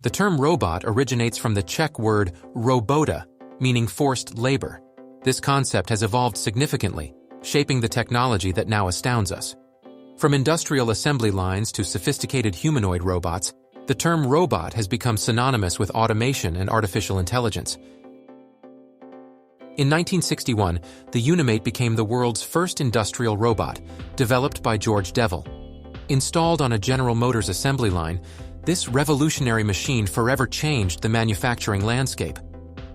The term robot originates from the Czech word robota, meaning forced labor. This concept has evolved significantly, shaping the technology that now astounds us. From industrial assembly lines to sophisticated humanoid robots, the term robot has become synonymous with automation and artificial intelligence. In 1961, the Unimate became the world's first industrial robot, developed by George Devil. Installed on a General Motors assembly line, this revolutionary machine forever changed the manufacturing landscape.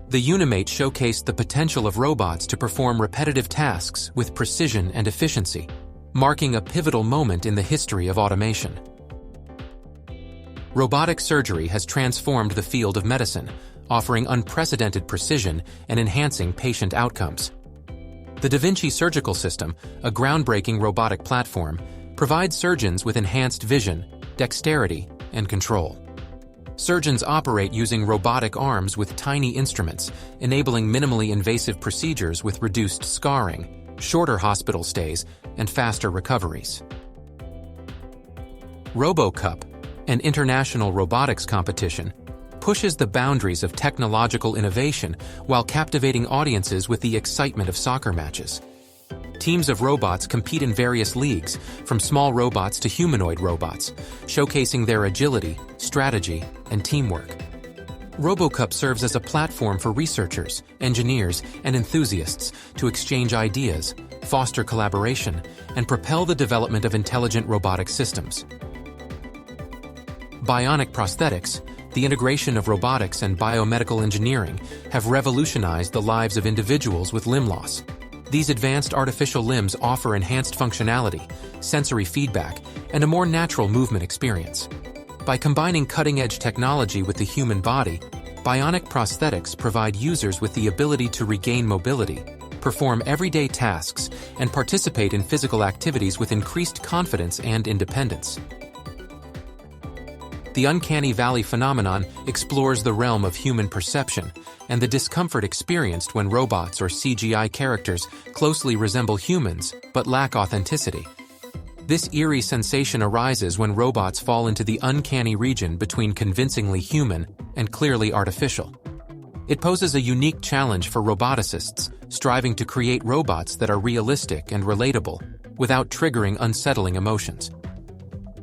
The Unimate showcased the potential of robots to perform repetitive tasks with precision and efficiency, marking a pivotal moment in the history of automation. Robotic surgery has transformed the field of medicine, offering unprecedented precision and enhancing patient outcomes. The Da Vinci Surgical System, a groundbreaking robotic platform, provides surgeons with enhanced vision, dexterity, and control. Surgeons operate using robotic arms with tiny instruments, enabling minimally invasive procedures with reduced scarring, shorter hospital stays, and faster recoveries. RoboCup, an international robotics competition, pushes the boundaries of technological innovation while captivating audiences with the excitement of soccer matches. Teams of robots compete in various leagues, from small robots to humanoid robots, showcasing their agility, strategy, and teamwork. RoboCup serves as a platform for researchers, engineers, and enthusiasts to exchange ideas, foster collaboration, and propel the development of intelligent robotic systems. Bionic prosthetics, the integration of robotics and biomedical engineering, have revolutionized the lives of individuals with limb loss. These advanced artificial limbs offer enhanced functionality, sensory feedback, and a more natural movement experience. By combining cutting-edge technology with the human body, bionic prosthetics provide users with the ability to regain mobility, perform everyday tasks, and participate in physical activities with increased confidence and independence. The uncanny valley phenomenon explores the realm of human perception and the discomfort experienced when robots or CGI characters closely resemble humans but lack authenticity. This eerie sensation arises when robots fall into the uncanny region between convincingly human and clearly artificial. It poses a unique challenge for roboticists, striving to create robots that are realistic and relatable without triggering unsettling emotions.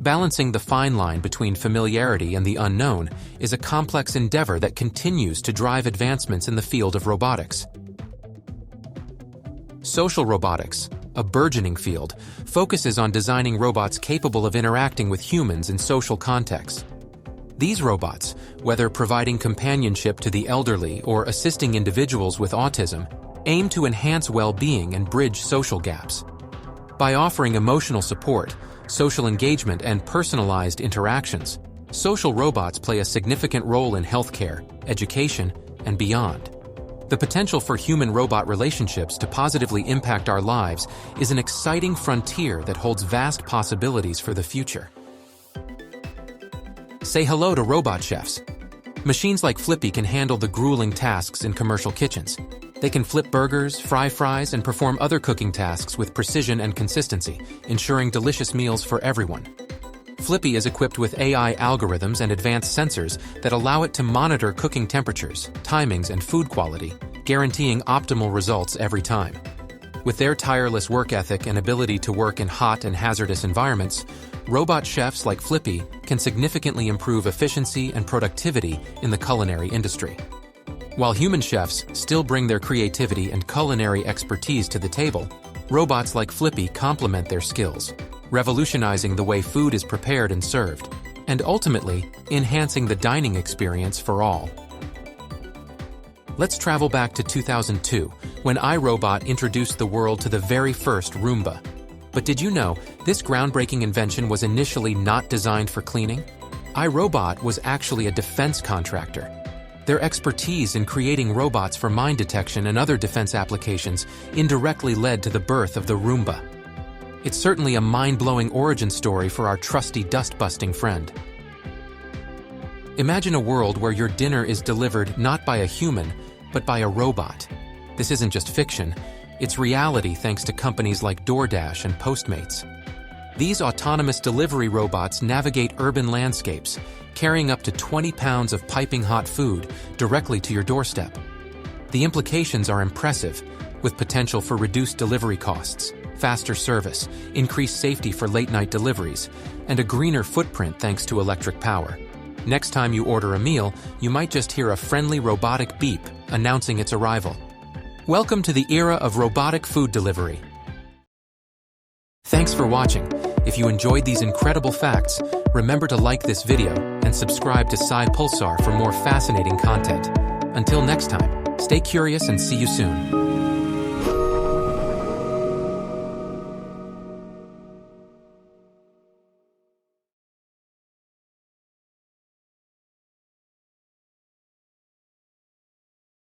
Balancing the fine line between familiarity and the unknown is a complex endeavor that continues to drive advancements in the field of robotics. Social robotics, a burgeoning field, focuses on designing robots capable of interacting with humans in social contexts. These robots, whether providing companionship to the elderly or assisting individuals with autism, aim to enhance well-being and bridge social gaps. By offering emotional support, social engagement, and personalized interactions, social robots play a significant role in healthcare, education, and beyond. The potential for human-robot relationships to positively impact our lives is an exciting frontier that holds vast possibilities for the future. Say hello to robot chefs. Machines like Flippy can handle the grueling tasks in commercial kitchens. They can flip burgers, fry fries, and perform other cooking tasks with precision and consistency, ensuring delicious meals for everyone. Flippy is equipped with AI algorithms and advanced sensors that allow it to monitor cooking temperatures, timings, and food quality, guaranteeing optimal results every time. With their tireless work ethic and ability to work in hot and hazardous environments, robot chefs like Flippy can significantly improve efficiency and productivity in the culinary industry. While human chefs still bring their creativity and culinary expertise to the table, robots like Flippy complement their skills, revolutionizing the way food is prepared and served, and ultimately enhancing the dining experience for all. Let's travel back to 2002, when iRobot introduced the world to the very first Roomba. But did you know this groundbreaking invention was initially not designed for cleaning? iRobot was actually a defense contractor. Their expertise in creating robots for mine detection and other defense applications indirectly led to the birth of the Roomba. It's certainly a mind-blowing origin story for our trusty dust-busting friend. Imagine a world where your dinner is delivered not by a human, but by a robot. This isn't just fiction, it's reality thanks to companies like DoorDash and Postmates. These autonomous delivery robots navigate urban landscapes, carrying up to 20 pounds of piping hot food directly to your doorstep. The implications are impressive, with potential for reduced delivery costs, faster service, increased safety for late-night deliveries, and a greener footprint thanks to electric power. Next time you order a meal, you might just hear a friendly robotic beep announcing its arrival. Welcome to the era of robotic food delivery. Thanks for watching. If you enjoyed these incredible facts, remember to like this video and subscribe to Sci Pulsar for more fascinating content. Until next time, stay curious and see you soon.